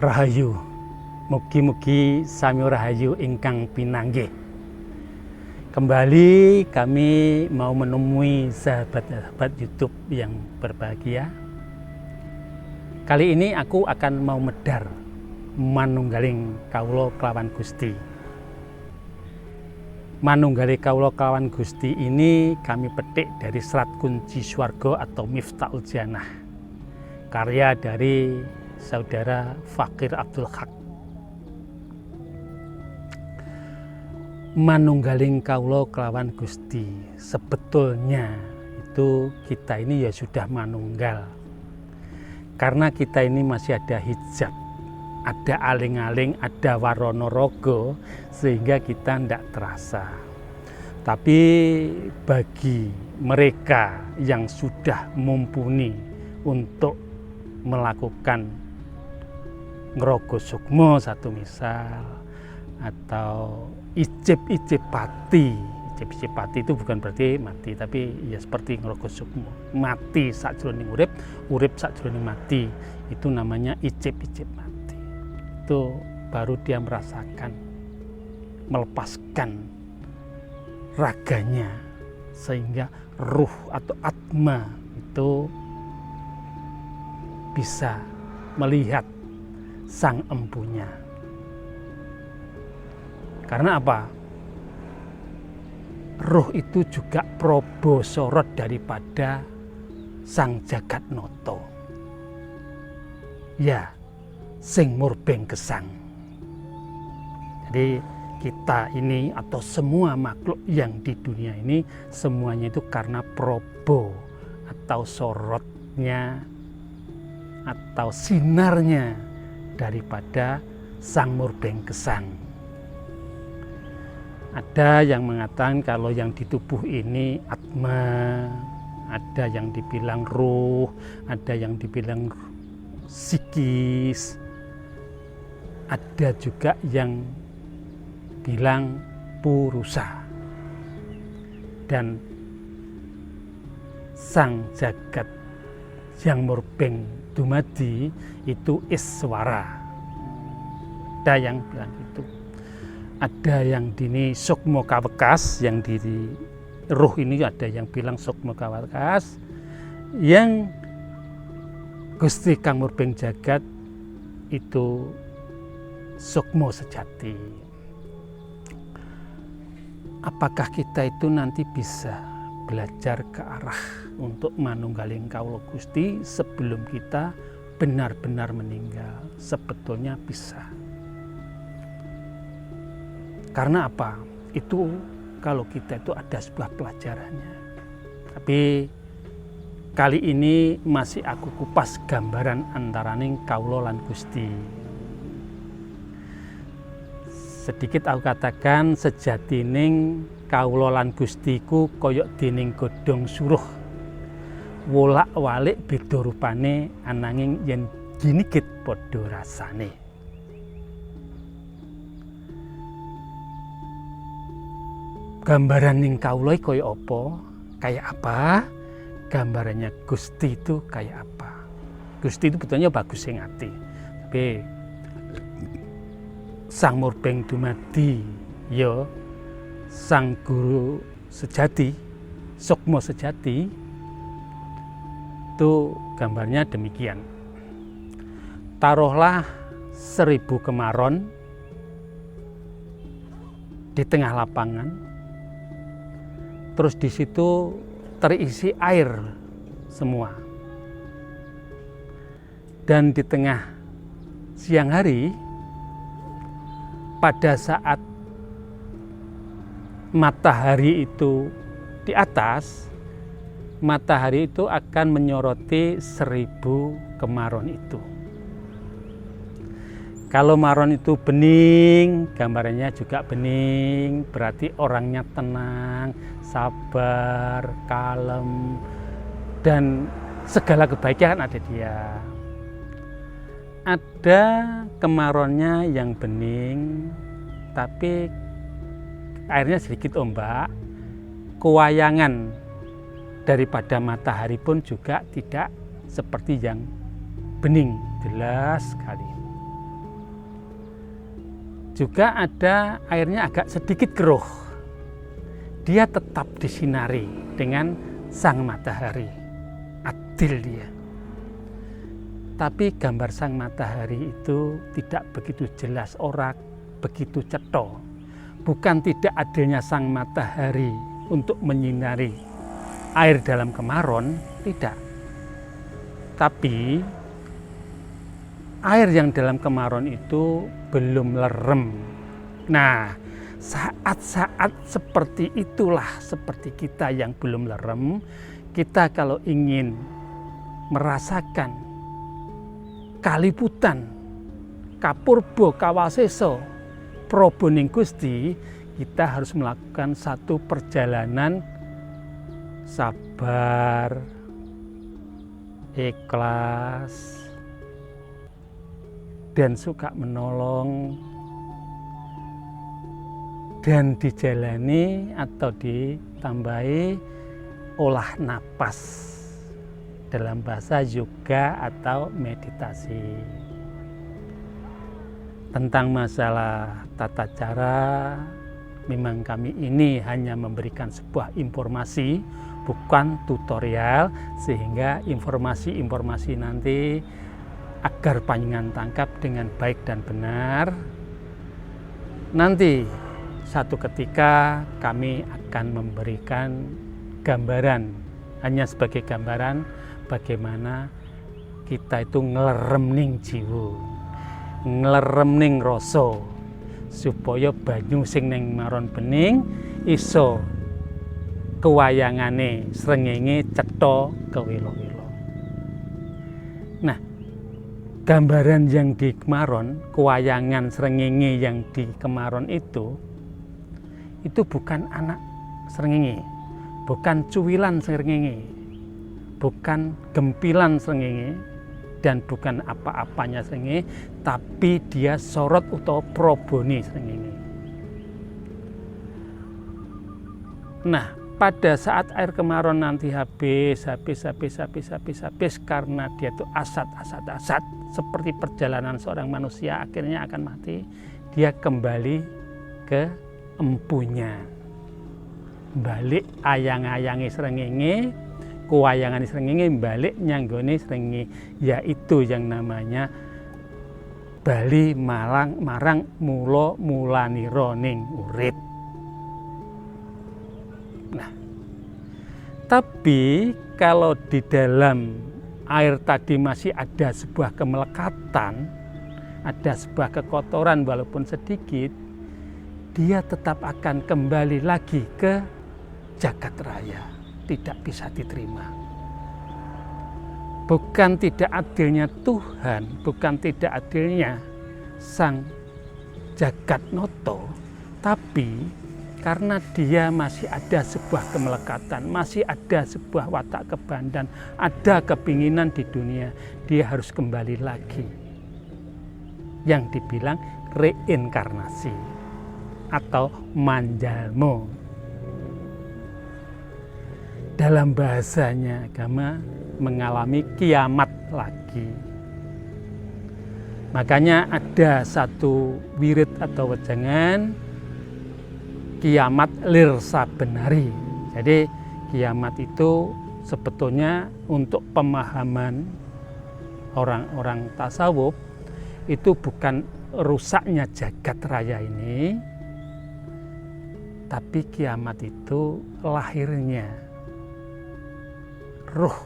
Rahayu, mugi-mugi sami rahayu ingkang pinanggih. Kembali kami mau menemui sahabat-sahabat YouTube yang berbahagia. Kali ini aku akan mau medar manunggaling kawula kelawan Gusti. Manunggaling kawula kelawan Gusti ini kami petik dari Serat Kunci Swarga atau Miftahul Jannah, karya dari Saudara Fakir Abdul Haq. Manunggaling kawula kelawan Gusti, sebetulnya itu kita ini ya sudah manunggal, karena kita ini masih ada hijab, ada aling-aling, ada warana raga, sehingga kita tidak terasa. Tapi bagi mereka yang sudah mumpuni untuk melakukan ngerogo sukmo satu misal, atau ijib-ijib pati. Ijib-ijib pati itu bukan berarti mati, tapi ya seperti ngerogo sukmo, mati sakjroning urip, urip sakjroning mati, itu namanya ijib-ijib mati. Itu baru dia merasakan, melepaskan raganya, sehingga ruh atau atma itu bisa melihat sang empunya. Karena apa? Ruh itu juga probo sorot daripada sang Jagatnata. Ya, sing murbeng gesang. Jadi kita ini atau semua makhluk yang di dunia ini semuanya itu karena probo atau sorotnya atau sinarnya daripada sang murbeng gesang. Ada yang mengatakan kalau yang di tubuh ini atma, ada yang dibilang ruh, ada yang dibilang psikis, ada juga yang bilang purusa. Dan sang jagat yang murbeng dumadi itu iswara. Ada yang bilang itu. Ada yang dini sukmo kawekas, yang di ruh ini ada yang bilang sukmo kawekas, yang Gusti Kang Murbeng Jagat itu sukmo sejati. Apakah kita itu nanti bisa belajar ke arah untuk manunggaling kawula Gusti sebelum kita benar-benar meninggal? Sebetulnya bisa. Karena apa? Itu kalau kita itu ada sebuah pelajarannya. Tapi kali ini masih aku kupas gambaran antaraning kawula lan Gusti. Sedikit aku katakan, sejatining kawula lan Gustiku koyok dening godhong suruh. Wolak-walik beda rupane, ananging yen ginigit padha rasane. Gambaran ning kawula kaya apa? Kayak apa? Gambarannya Gusti itu kayak apa? Gusti itu betulnya bagus sing ati. Tapi sang murbeng dumadi ya sang guru sejati, sukmo sejati, itu gambarnya demikian. Taruhlah 1000 kemaron di tengah lapangan. Terus di situ terisi air semua. Dan di tengah siang hari, pada saat matahari itu di atas, matahari itu akan menyoroti 1000 kemaron itu. Kalau maron itu bening, gambarannya juga bening, berarti orangnya tenang, sabar, kalem, dan segala kebaikan ada dia. Ada kemaronnya yang bening, tapi airnya sedikit ombak, kewayangan daripada matahari pun juga tidak seperti yang bening, jelas sekali. juga ada airnya agak sedikit keruh. Dia tetap disinari dengan sang matahari. Adil dia. Tapi gambar sang matahari itu tidak begitu jelas, ora begitu cetha. Bukan tidak adilnya sang matahari untuk menyinari air dalam kemarun, tidak. Tapi air yang dalam kemarun itu belum lerem. Nah, saat-saat seperti itulah, seperti kita yang belum lerem, kita kalau ingin merasakan kaliputan, kapurbo, kawaseso, proboning Gusti, kita harus melakukan satu perjalanan sabar, ikhlas, dan suka menolong, dan dijalani atau ditambahi olah napas dalam bahasa yoga atau meditasi. Tentang masalah tata cara, memang kami ini hanya memberikan sebuah informasi, bukan tutorial, sehingga informasi-informasi nanti agar panjenengan tangkap dengan baik dan benar. Nanti satu ketika kami akan memberikan gambaran, hanya sebagai gambaran bagaimana kita itu ngelerem ning jiwa, ngelerem ning rasa, supaya banyu sing ning maron bening iso kewayangane srengenge cetha kewelo-welo. Nah, gambaran yang di Kemaron, kewayangan srengenge yang di Kemaron itu bukan anak srengenge, bukan cuwilan srengenge, bukan gempilan srengenge, dan bukan apa-apanya srengenge, tapi dia sorot utawa probone srengenge. Nah, pada saat air Kemaron nanti habis karena dia itu asat seperti perjalanan seorang manusia akhirnya akan mati, dia kembali ke empunya, balik ayang-ayangi srengenge, kuwayangan srengenge balik nyanggone srengenge, yaitu yang namanya bali marang mulanira ning urip. Nah, tapi kalau di dalam air tadi masih ada sebuah kemelekatan, ada sebuah kekotoran walaupun sedikit, dia tetap akan kembali lagi ke jagat raya, tidak bisa diterima. Bukan tidak adilnya Tuhan, bukan tidak adilnya Sang Jagatnoto, tapi karena dia masih ada sebuah kemelekatan, masih ada sebuah watak kebandan, ada kepinginan di dunia, dia harus kembali lagi. Yang dibilang reinkarnasi atau manjalmo. Dalam bahasanya agama mengalami kiamat lagi. Makanya ada satu wirid atau wejangan, kiamat lir sabenari. Jadi kiamat itu sebetulnya untuk pemahaman orang-orang tasawuf itu bukan rusaknya jagat raya ini, tapi kiamat itu lahirnya ruh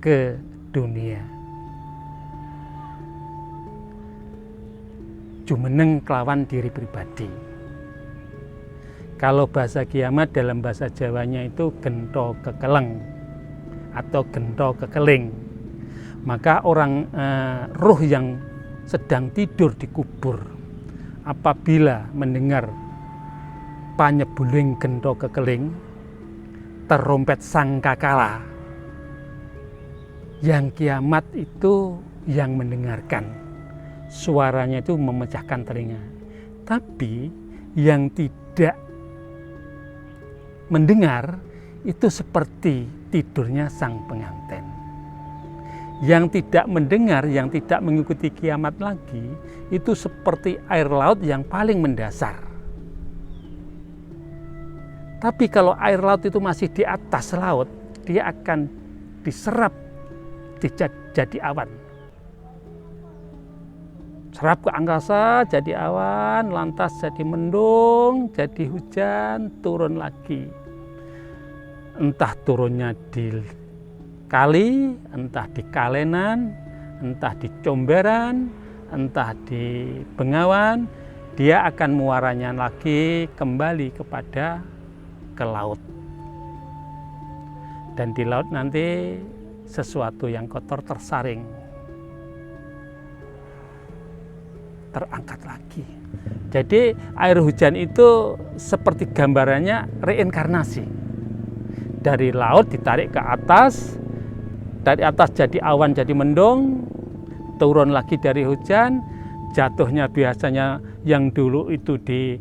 ke dunia. Jumeneng kelawan diri pribadi. Kalau bahasa kiamat dalam bahasa Jawanya itu gento kekeleng atau gento kekeling. Maka orang ruh yang sedang tidur di kubur apabila mendengar panyebuling gento kekeling, terompet sangkakala, yang kiamat itu yang mendengarkan, suaranya itu memecahkan telinga. Tapi yang tidak mendengar itu seperti tidurnya sang pengantin. Yang tidak mendengar, yang tidak mengikuti kiamat lagi, itu seperti air laut yang paling mendasar. Tapi kalau air laut itu masih di atas laut, dia akan diserap jadi awan. Serap ke angkasa jadi awan, lantas jadi mendung, jadi hujan, turun lagi. Entah turunnya di kali, entah di Kalenan, entah di Comberan, entah di Bengawan, dia akan muaranya lagi kembali ke laut. Dan di laut nanti sesuatu yang kotor tersaring, terangkat lagi. Jadi air hujan itu seperti gambarannya reinkarnasi. Dari laut ditarik ke atas, dari atas jadi awan, jadi mendung, turun lagi dari hujan, jatuhnya biasanya yang dulu itu di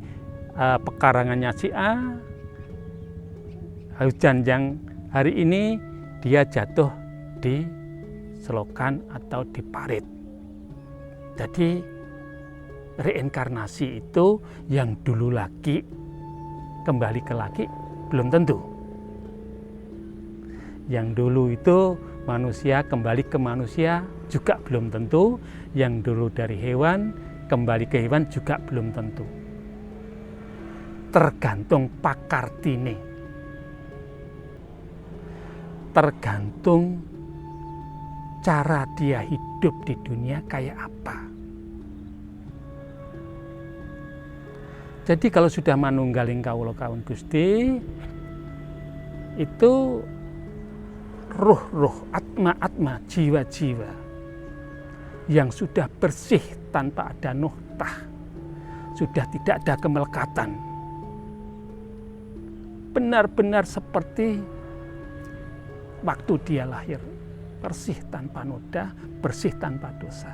pekarangannya si A, hujan yang hari ini dia jatuh di selokan atau di parit. Jadi reinkarnasi itu yang dulu lagi kembali ke laki belum tentu. Yang dulu itu manusia kembali ke manusia juga belum tentu. Yang dulu dari hewan kembali ke hewan juga belum tentu. Tergantung pakartine. Tergantung cara dia hidup di dunia kayak apa. Jadi kalau sudah manunggaling kawula kawon Gusti, itu ruh-ruh, atma-atma, jiwa-jiwa yang sudah bersih tanpa ada nuhtah, sudah tidak ada kemelekatan, benar-benar seperti waktu dia lahir, bersih tanpa noda, bersih tanpa dosa.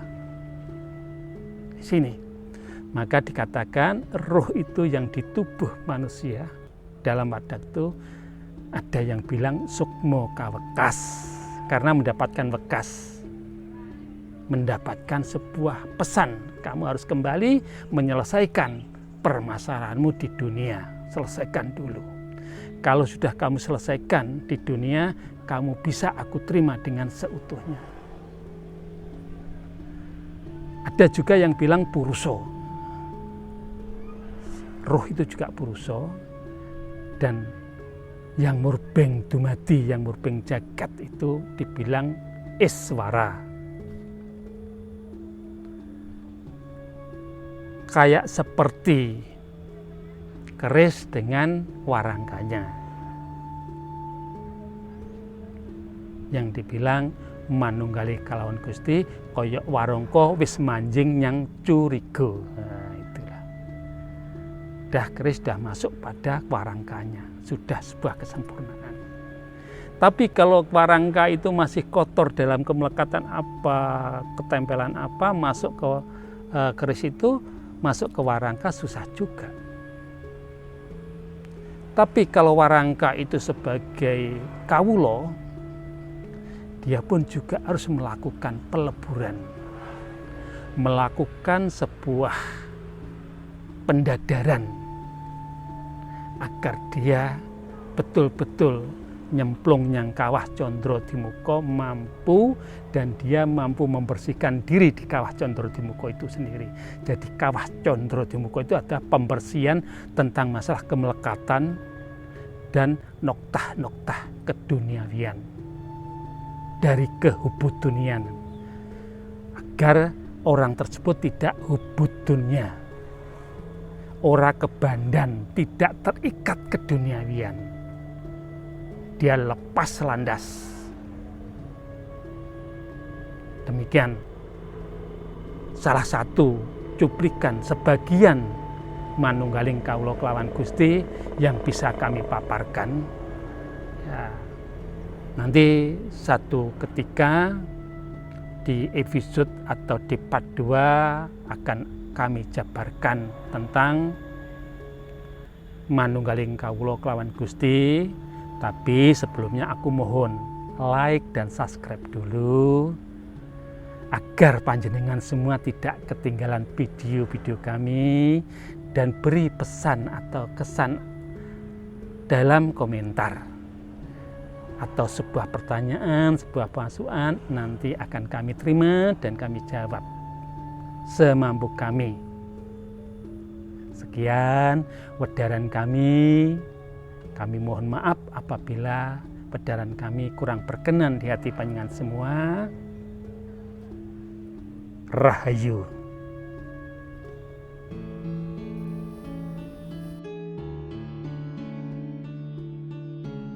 Di sini maka dikatakan ruh itu yang di tubuh manusia dalam adat itu ada yang bilang sukmo kawekas, karena mendapatkan wekas, mendapatkan sebuah pesan, kamu harus kembali menyelesaikan permasalahanmu di dunia, selesaikan dulu. Kalau sudah kamu selesaikan di dunia, kamu bisa aku terima dengan seutuhnya. Ada juga yang bilang puruso, ruh itu juga puruso, dan yang murbeng dumadi, yang murbeng jagat itu dibilang iswara. Kayak seperti keris dengan warangkanya. Yang dibilang manunggali kalawan Gusti koyok warangka wis manjing nyang curiga. Nah, itulah. Dah keris dah masuk pada warangkanya. Sudah sebuah kesempurnaan. Tapi kalau warangka itu masih kotor dalam kemelekatan apa, ketempelan apa, masuk ke keris itu, masuk ke warangka susah juga. Tapi kalau warangka itu sebagai kawulo, dia pun juga harus melakukan peleburan, melakukan sebuah pendadaran, agar dia betul-betul nyemplung nyang kawah Condro Dimuko mampu, dan dia mampu membersihkan diri di kawah Condro Dimuko itu sendiri. Jadi kawah Condro Dimuko itu adalah pembersihan tentang masalah kemelekatan dan noktah-noktah keduniawian dari kehubudunian, agar orang tersebut tidak hubud dunia, ora kebandan, tidak terikat keduniawian. Dia lepas landas. Demikian salah satu cuplikan sebagian manunggaling kawula kelawan Gusti yang bisa kami paparkan. Ya, nanti satu ketika di episode atau di part 2 akan kami jabarkan tentang manunggaling kawula kelawan Gusti. Tapi sebelumnya aku mohon like dan subscribe dulu, agar panjenengan semua tidak ketinggalan video-video kami dan beri pesan atau kesan dalam komentar atau sebuah pertanyaan, sebuah masukan nanti akan kami terima dan kami jawab semampu kami. Sekian wedaran kami mohon maaf apabila wedaran kami kurang berkenan di hati panjenengan semua. Rahayu.